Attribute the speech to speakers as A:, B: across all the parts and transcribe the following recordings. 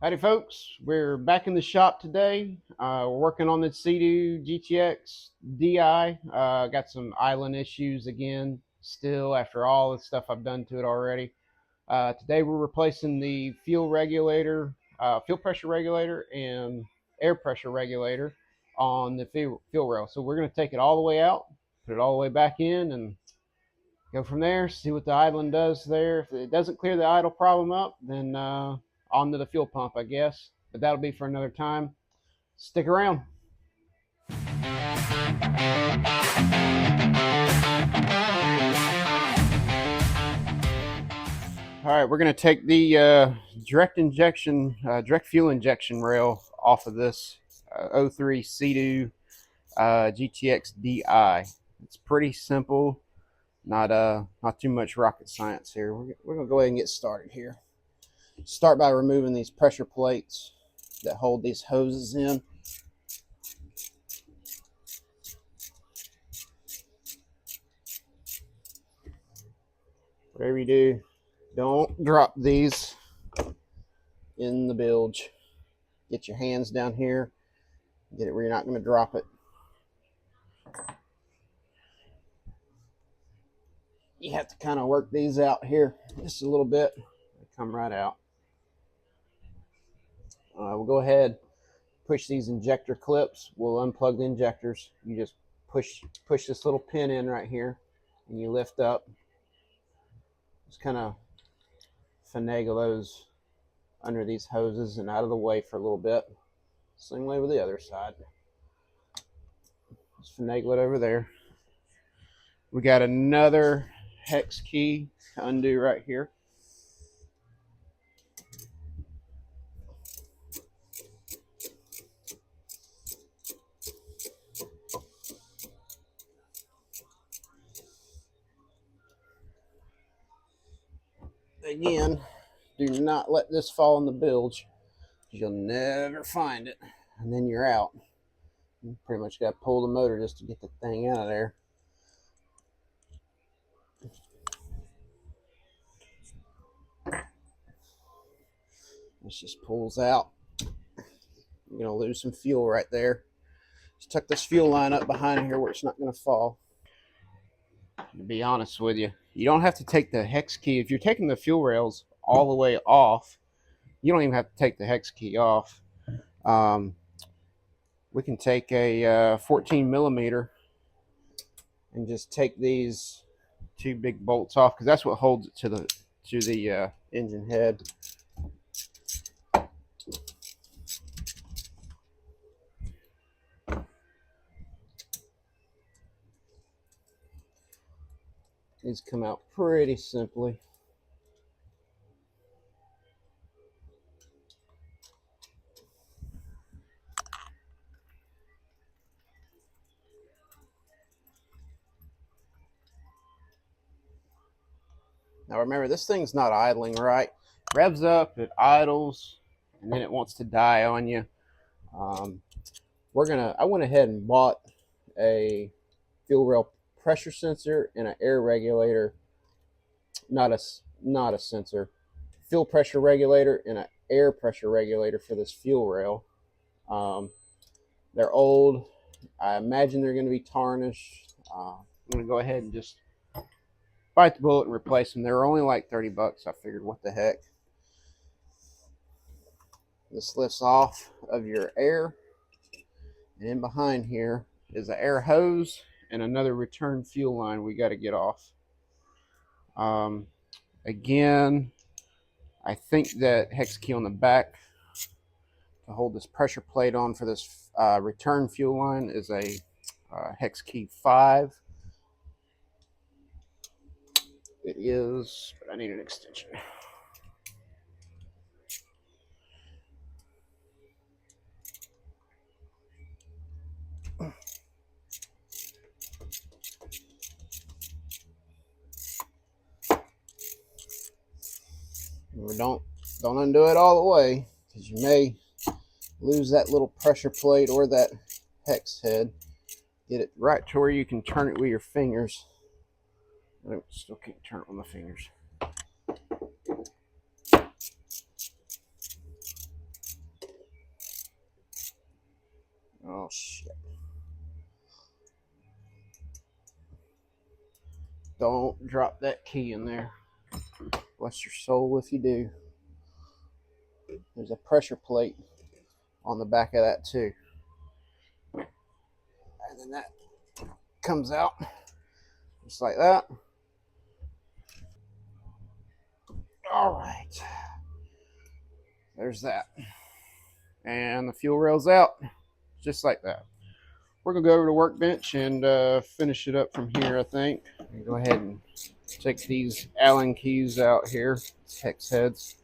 A: Howdy folks, we're back in the shop today. We're working on the Seadoo GTX DI. Got some island issues again still after all the stuff I've done to it already. Today we're replacing the fuel pressure regulator and air pressure regulator on the fuel rail. So we're going to take it all the way out, put it all the way back in, and go from there, see what the idling does there. If it doesn't clear the idle problem up, then on to the fuel pump, I guess. But that'll be for another time. Stick around. All right, we're going to take the direct fuel injection rail off of this 03 Seadoo GTX DI. It's pretty simple, not too much rocket science here. We're going to go ahead and get started here. Start by removing these pressure plates that hold these hoses in. Whatever you do, don't drop these in the bilge. Get your hands down here. Get it where you're not going to drop it. You have to kind of work these out here just a little bit. They come right out. We'll go ahead, push these injector clips. We'll unplug the injectors. You just push this little pin in right here, and you lift up. Just kind of finagle those under these hoses and out of the way for a little bit. Same way with the other side. Just finagle it over there. We got another hex key to undo right here. Again, do not let this fall in the bilge. You'll never find it, and then you're out. You pretty much got to pull the motor just to get the thing out of there. This just pulls out. You're going to lose some fuel right there. Just tuck this fuel line up behind here where it's not going to fall. To be honest with you, you don't have to take the hex key. If you're taking the fuel rails all the way off, you don't even have to take the hex key off. We can take a 14 millimeter and just take these two big bolts off, because that's what holds it to the engine head. These come out pretty simply. Now remember, this thing's not idling right. Revs up, it idles, and then it wants to die on you. I went ahead and bought a fuel rail pressure sensor and an air regulator, not a sensor, fuel pressure regulator and an air pressure regulator for this fuel rail. They're old. I imagine they're going to be tarnished. I'm going to go ahead and just bite the bullet and replace them. They were only like 30 bucks. I figured, what the heck. This lifts off of your air, and in behind here is an air hose and another return fuel line we got to get off. Again, I think that hex key on the back to hold this pressure plate on for this return fuel line is a hex key 5. It is, but I need an extension. Don't undo it all the way, because you may lose that little pressure plate or that hex head. Get it right to where you can turn it with your fingers. I still can't turn it with my fingers. Oh shit. Don't drop that key in there. Bless your soul if you do. There's a pressure plate on the back of that too. And then that comes out just like that. All right. There's that. And the fuel rail's out just like that. We're going to go over to the workbench and finish it up from here, I think. Go ahead and take these Allen keys out here, hex heads.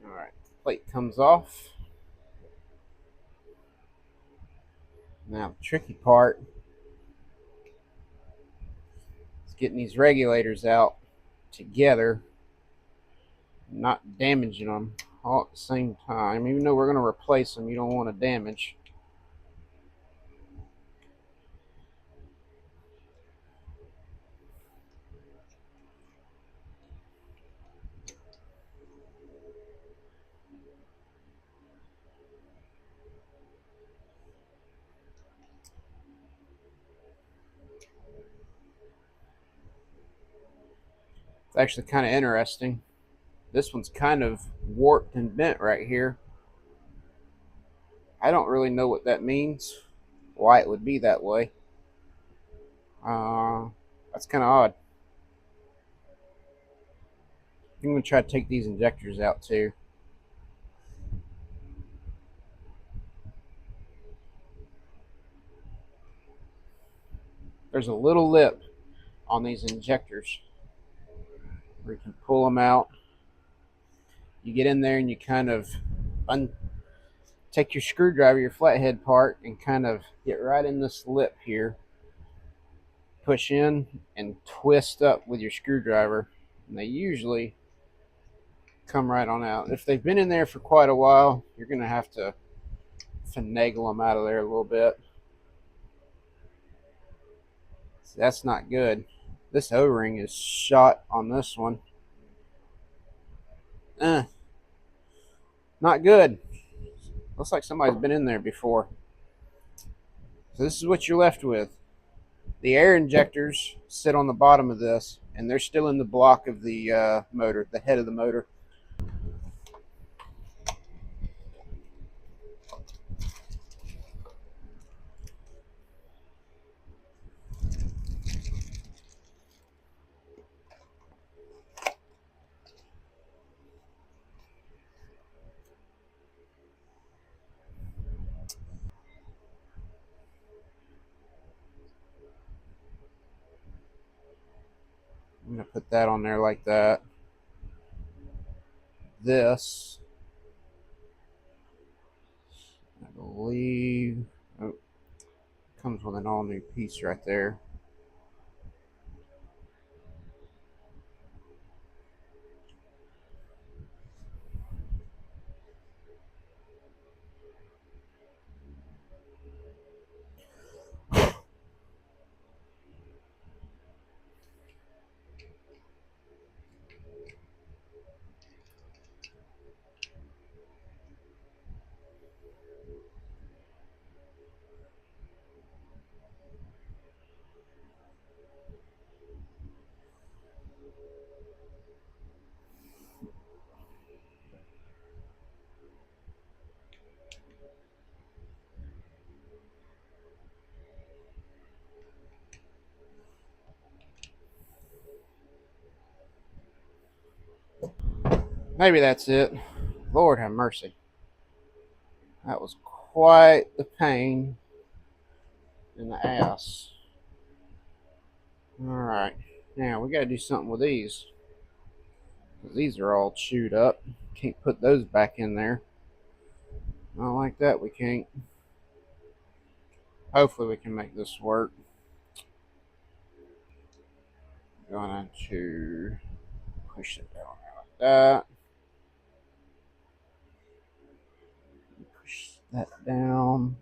A: All right, plate comes off. Now, the tricky part is getting these regulators out together, not damaging them all at the same time. Even though we're going to replace them, you don't want to damage. It's actually kind of interesting. This one's kind of warped and bent right here. I don't really know what that means, why it would be that way. That's kind of odd. I'm going to try to take these injectors out too. There's a little lip on these injectors where you can pull them out. You get in there and you kind of take your screwdriver, your flathead part, and kind of get right in this lip here. Push in and twist up with your screwdriver, and they usually come right on out. If they've been in there for quite a while, you're going to have to finagle them out of there a little bit. So that's not good. This O-ring is shot on this one. Not good. Looks like somebody's been in there before. So this is what you're left with. The air injectors sit on the bottom of this, and they're still in the block of the motor, the head of the motor. I'm going to put that on there like that. This, I believe, comes with an all-new piece right there. Maybe that's it. Lord have mercy. That was quite the pain in the ass. Alright, now we gotta do something with these. These are all chewed up. Can't put those back in there. Not like that, we can't. Hopefully we can make this work. Going to push it down like that. Push that down.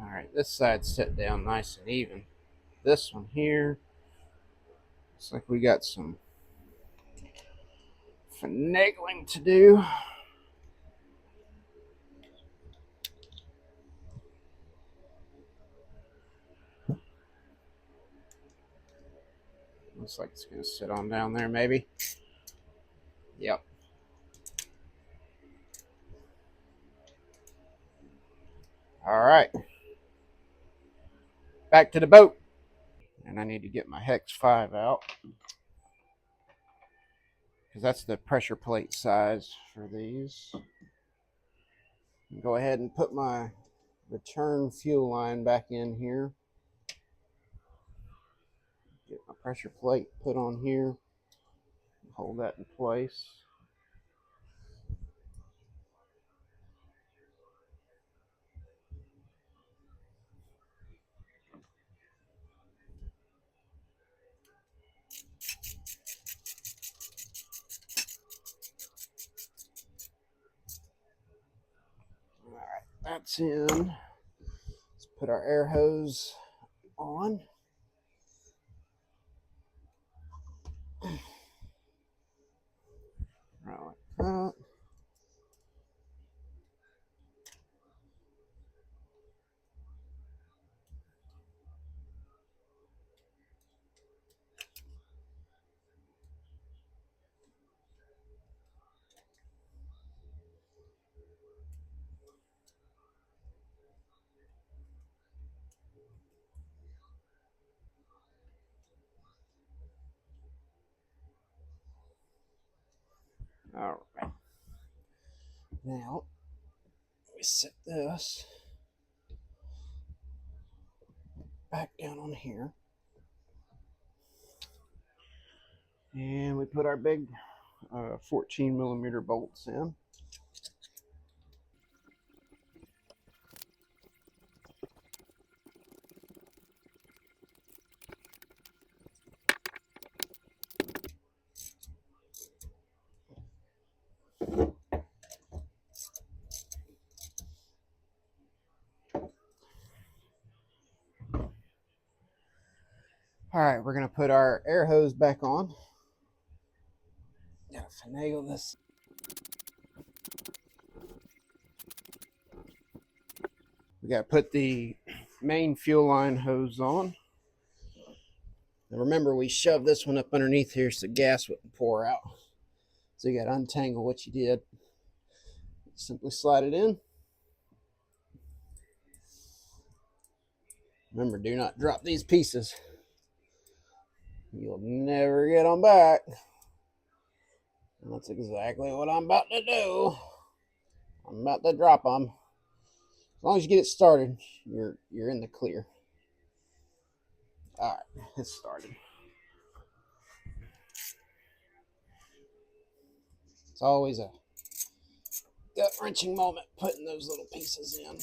A: All right, this side's set down nice and even. This one here, looks like we got some finagling to do. Looks like it's gonna sit on down there, maybe. Yep. All right. Back to the boat. And I need to get my hex 5 out, because that's the pressure plate size for these. Go ahead and put my return fuel line back in here. Get my pressure plate put on here. Hold that in place. All right, that's in. Let's put our air hose on. Right like that. All right. Now, we set this back down on here. And we put our big 14 millimeter bolts in. All right, we're gonna put our air hose back on. Gotta finagle this. We gotta put the main fuel line hose on. Now remember, we shoved this one up underneath here so the gas wouldn't pour out. So you gotta untangle what you did. Simply slide it in. Remember, do not drop these pieces. You'll never get them back. And that's exactly what I'm about to do. I'm about to drop them. As long as you get it started, you're in the clear. All right, it's started. It's always a gut-wrenching moment putting those little pieces in.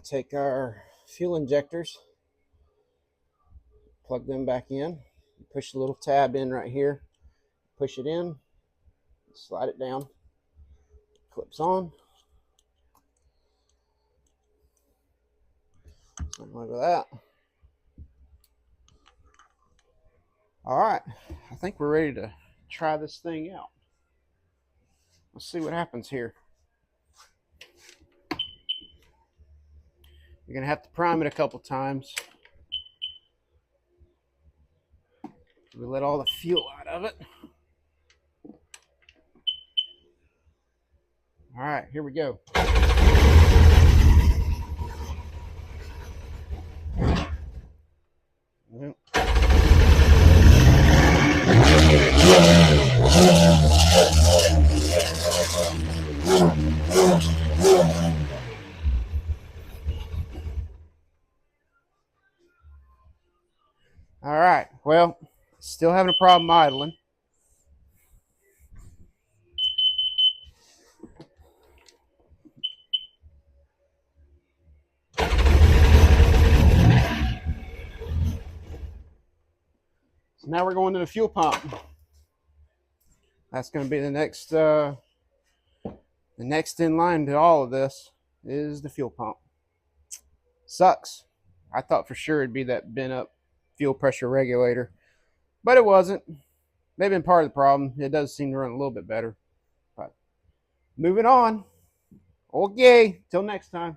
A: to take our fuel injectors, plug them back in, push the little tab in right here, push it in, slide it down, clips on. Something like that. All right, I think we're ready to try this thing out. Let's see what happens here. You're gonna have to prime it a couple times. We let all the fuel out of it. All right, here we go. All right, well, still having a problem idling. So now we're going to the fuel pump. That's going to be the next in line to all of this is the fuel pump. Sucks. I thought for sure it'd be that bent up fuel pressure regulator, but it wasn't. They've been part of the problem. It does seem to run a little bit better. But moving on. Okay, till next time.